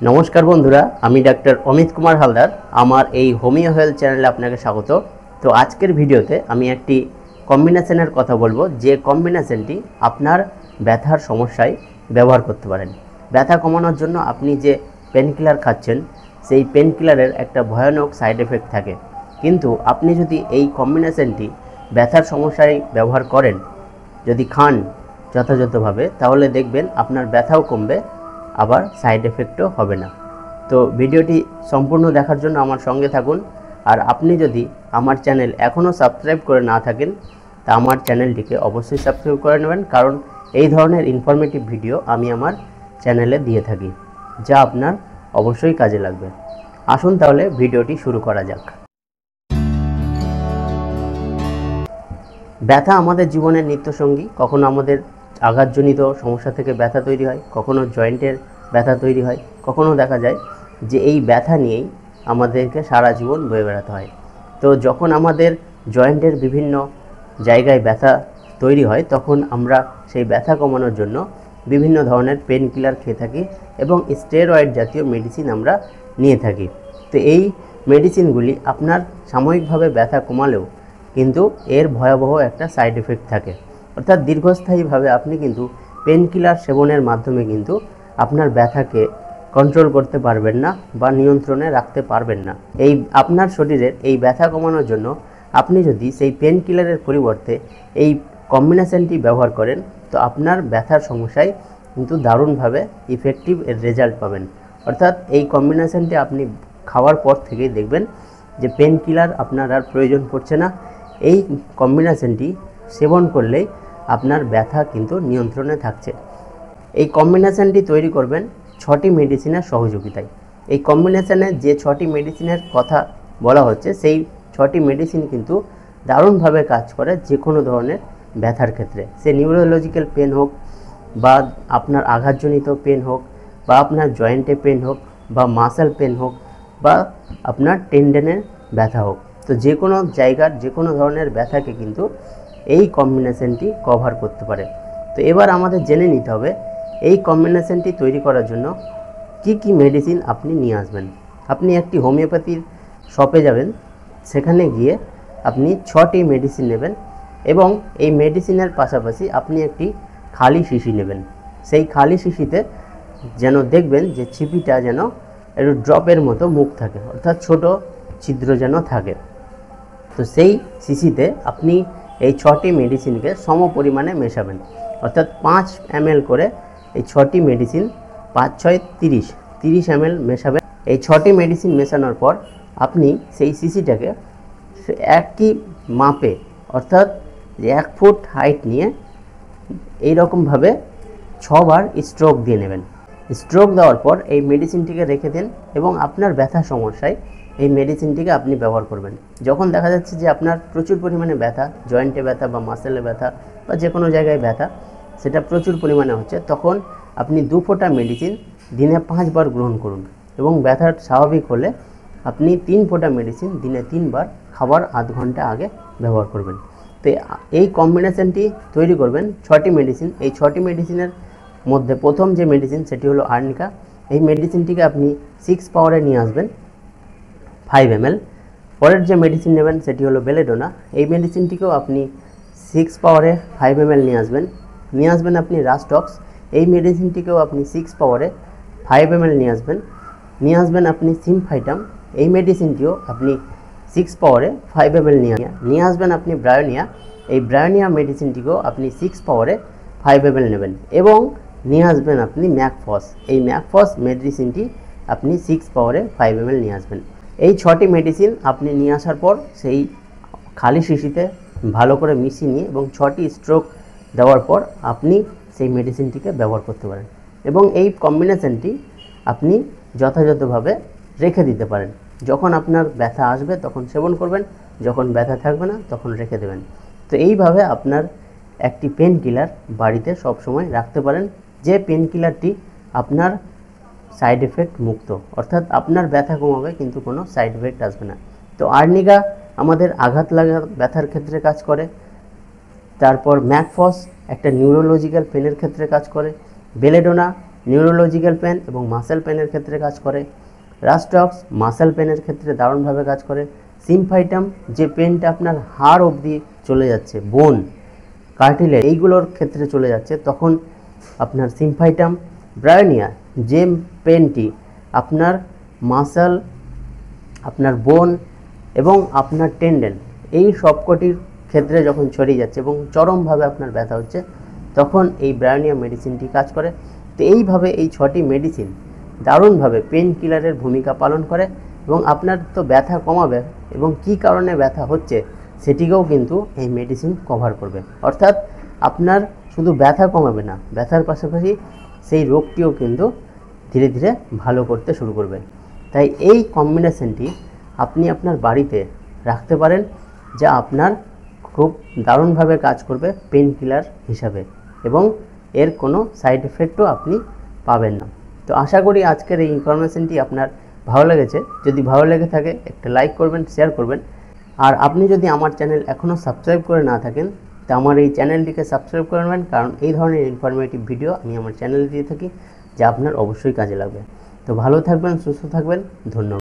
নমস্কার বন্ধুরা, আমি ডাক্তার অমিত কুমার হালদার। আমার এই হোমিও হেলথ চ্যানেলে আপনাকে স্বাগত। তো আজকের ভিডিওতে আমি একটি কম্বিনেশনের কথা বলবো, যে কম্বিনেশনটি আপনার ব্যথার সমস্যায় ব্যবহার করতে পারেন। ব্যথা কমানোর জন্য আপনি যে পেনকিলার খাচ্ছেন, সেই পেনকিলারের একটা ভয়ানক সাইড এফেক্ট থাকে, কিন্তু আপনি যদি এই কম্বিনেশনটি ব্যথার সমস্যায় ব্যবহার করেন, যদি খান যথাযথভাবে, তাহলে দেখবেন আপনার ব্যথাও কমবে, আবার সাইড এফেক্টও হবে না। তো ভিডিওটি সম্পূর্ণ দেখার জন্য আমার সঙ্গে থাকুন। আর আপনি যদি আমার চ্যানেল এখনও সাবস্ক্রাইব করে না থাকেন, তা আমার চ্যানেলটিকে অবশ্যই সাবস্ক্রাইব করে নেবেন, কারণ এই ধরনের ইনফরমেটিভ ভিডিও আমি আমার চ্যানেলে দিয়ে থাকি, যা আপনার অবশ্যই কাজে লাগবে। আসুন তাহলে ভিডিওটি শুরু করা যাক। ব্যথা আমাদের জীবনের নিত্যসঙ্গী। কখনো আমাদের আঘাতজনিত সমস্যা থেকে ব্যথা তৈরি হয়, কখনো জয়েন্টের ব্যথা তৈরি হয়, কখনো দেখা যায় যে এই ব্যথা নিয়েই আমাদেরকে সারা জীবন বয়ে বেড়াতে হয়। তো যখন আমাদের জয়েন্টের বিভিন্ন জায়গায় ব্যথা তৈরি হয়, তখন আমরা সেই ব্যথা কমানোর জন্য বিভিন্ন ধরনের পেন কিলার খেয়ে থাকি এবং স্টেরয়েড জাতীয় মেডিসিন আমরা নিয়ে থাকি। তো এই মেডিসিনগুলি আপনার সাময়িকভাবে ব্যথা কমালেও কিন্তু এর ভয়াবহ একটা সাইড এফেক্ট থাকে, অর্থাৎ দীর্ঘস্থায়ীভাবে আপনি কিন্তু পেন কিলার সেবনের মাধ্যমে কিন্তু আপনার ব্যথাকে কন্ট্রোল করতে পারবেন না বা নিয়ন্ত্রণে রাখতে পারবেন না। এই আপনার শরীরের এই ব্যথা কমানোর জন্য আপনি যদি সেই পেন কিলারের পরিবর্তে এই কম্বিনেশনটি ব্যবহার করেন, তো আপনার ব্যথার সমস্যায় কিন্তু দারুণভাবে ইফেক্টিভ এর রেজাল্ট পাবেন। অর্থাৎ এই কম্বিনেশনটি আপনি খাওয়ার পর থেকেই দেখবেন যে পেন কিলার আপনার আর প্রয়োজন পড়ছে না। এই কম্বিনেশনটি সেবন করলেই আপনার ব্যথা কিন্তু নিয়ন্ত্রণে থাকছে। এই কম্বিনেশনটি তৈরি করবেন 6টি মেডিসিনের সহযোগিতায়। এই কম্বিনেশনে যে 6টি মেডিসিনের কথা বলা হচ্ছে, সেই 6টি মেডিসিন কিন্তু দারুণভাবে কাজ করে যে কোনো ধরনের ব্যথার ক্ষেত্রে। সে নিউরোলজিক্যাল পেন হোক, বা আপনার আঘাতজনিত পেন হোক, বা আপনার জয়েন্টে পেন হোক, বা মাসেল পেন হোক, বা আপনার টেন্ডনের ব্যথা হোক। তো যে কোনো জায়গার যে কোনো ধরনের ব্যথাকে কিন্তু এই কম্বিনেশনটি কভার করতে পারে। তো এবার আমাদের জেনে নিতে হবে এই কম্বিনেশনটি তৈরি করার জন্য কি কি মেডিসিন আপনি নিয়ে আসবেন। আপনি একটি হোমিওপ্যাথির শপে যাবেন, সেখানে গিয়ে আপনি 6টি মেডিসিন নেবেন এবং এই মেডিসিনের পাশাপাশি আপনি একটি খালি শিশি নেবেন। সেই খালি শিশিতে যেন দেখবেন যে ছিপিটা যেন একটু ড্রপের মতো মুখ থাকে, অর্থাৎ ছোট ছিদ্র যেন থাকে। তো সেই শিশিতে আপনি এই 6টি মেডিসিনকে সম পরিমাণে মেশাবেন, অর্থাৎ 5 ml করে এই 6টি মেডিসিন, 5 6 30 ml মেশাবেন। এই 6টি মেডিসিন মেশানোর পর আপনি সেই শিশিটাকে একই মাপে, অর্থাৎ 1 ফুট হাইট নিয়ে এই রকমভাবে 6 বার স্ট্রোক দিয়ে নেবেন। স্ট্রোক দেওয়ার পর এই মেডিসিনটিকে রেখে দিন এবং আপনার ব্যথা সমস্যায় এই মেডিসিনটিকে আপনি ব্যবহার করবেন। যখন দেখা যাচ্ছে যে আপনার প্রচুর পরিমাণে ব্যথা, জয়েন্টে ব্যথা বা মাসেলে ব্যথা বা যে কোনো জায়গায় ব্যথা সেটা প্রচুর পরিমাণে হচ্ছে, তখন আপনি 2 ফোঁটা মেডিসিন দিনে 5 বার গ্রহণ করুন এবং ব্যথা স্বাভাবিক হলে আপনি 3 ফোঁটা মেডিসিন দিনে 3 বার খাবার আধ ঘন্টা আগে ব্যবহার করবেন। তো এই কম্বিনেশনটি তৈরি করবেন 6টি মেডিসিন। এই 6টি মেডিসিনের মধ্যে প্রথম যে মেডিসিন সেটি হলো আর্নিকা। এই মেডিসিনটিকে আপনি 6 পাওয়ারে নিয়ে আসবেন 5 ml। পরের যে মেডিসিন নেবেন সেটি হলো বেলেডোনা। এই মেডিসিনটিকেও আপনি 6 পাওয়ারে 5 ml নিয়ে আসবেন আপনি রাস্টক্স। এই মেডিসিনটিকেও আপনি 6 পাওয়ারে 5 ml নিয়ে আসবেন আপনি সিমফাইটাম। এই মেডিসিনটিও আপনি 6 পাওয়ারে 5 ml নিয়ে আসবেন আপনি ব্রায়োনিয়া। এই ব্রায়োনিয়া মেডিসিনটিকেও আপনি 6 পাওয়ারে 5 ml নেবেন এবং নিয়ে আসবেন আপনি ম্যাকফস। এই ম্যাকফস মেডিসিনটি আপনি 6 পাওয়ারে 5 ml নিয়ে আসবেন। এই 6টি মেডিসিন আপনি নিয়ে আসার পর সেই খালি শিশিতে ভালো করে মিশিয়ে নিয়ে এবং 6টি স্ট্রোক দেওয়ার পর আপনি সেই মেডিসিনটিকে ব্যবহার করতে পারেন এবং এই কম্বিনেশনটি আপনি যথাযথভাবে রেখে দিতে পারেন। যখন আপনার ব্যথা আসবে তখন সেবন করবেন, যখন ব্যথা থাকবে না তখন রেখে দেবেন। তো এইভাবে আপনার একটি পেন কিলার বাড়িতে সবসময় রাখতে পারেন, যে পেন কিলারটি আপনার সাইড এফেক্ট মুক্ত, অর্থাৎ আপনার ব্যথা কমাবে কিন্তু কোনো সাইড এফেক্ট আসবে না। তো আর্নিকা আমাদের আঘাত লাগা ব্যথার ক্ষেত্রে কাজ করে, তারপর ম্যাকফস একটা নিউরোলজিক্যাল পেনের ক্ষেত্রে কাজ করে, বেলেডোনা নিউরোলজিক্যাল পেন এবং মাসেল পেনের ক্ষেত্রে কাজ করে। রাস্টক্স মাসেল পেনের ক্ষেত্রে দারুণভাবে কাজ করে। সিমফাইটাম যে পেনটা আপনার হাড় অবধি চলে যাচ্ছে, বোন, কার্টিলেজ এইগুলোর ক্ষেত্রে চলে যাচ্ছে, তখন আপনার সিমফাইটাম। ব্রায়োনিয়া যে পেনটি আপনার মাসল, আপনার বোন এবং আপনার টেন্ডন এই সবকটির ক্ষেত্রে যখন ছড়িয়ে যাচ্ছে এবং চরমভাবে আপনার ব্যথা হচ্ছে, তখন এই ব্রায়োনিয়া মেডিসিনটি কাজ করে। তো এইভাবে এই 6টি মেডিসিন দারুণভাবে পেন কিলারের ভূমিকা পালন করে এবং আপনার তো ব্যথা কমাবে এবং কী কারণে ব্যথা হচ্ছে সেটিকেও কিন্তু এই মেডিসিন কভার করবে। অর্থাৎ আপনার শুধু ব্যথা কমাবে না, ব্যথার পাশাপাশি সেই রোগটিও কিন্তু ধীরে ধীরে ভালো করতে শুরু করবে। তাই এই কম্বিনেশনটি আপনি আপনার বাড়িতে রাখতে পারেন, যা আপনার খুব দারুণভাবে কাজ করবে পেন কিলার হিসাবে এবং এর কোনো সাইড এফেক্টও আপনি পাবেন না। তো আশা করি আজকের এই ইনফরমেশনটি আপনার ভালো লেগেছে। যদি ভালো লেগে থাকে একটা লাইক করবেন, শেয়ার করবেন। আর আপনি যদি আমার চ্যানেল এখনও সাবস্ক্রাইব করে না থাকেন, তো আমার এই চ্যানেলটিকে সাবস্ক্রাইব করে নেবেন, কারণ এই ধরনের ইনফরমেটিভ ভিডিও আমি আমার চ্যানেলে দিয়ে থাকি, যা আপনার অবশ্যই কাজে লাগবে। তো ভালো থাকবেন, সুস্থ থাকবেন, ধন্যবাদ।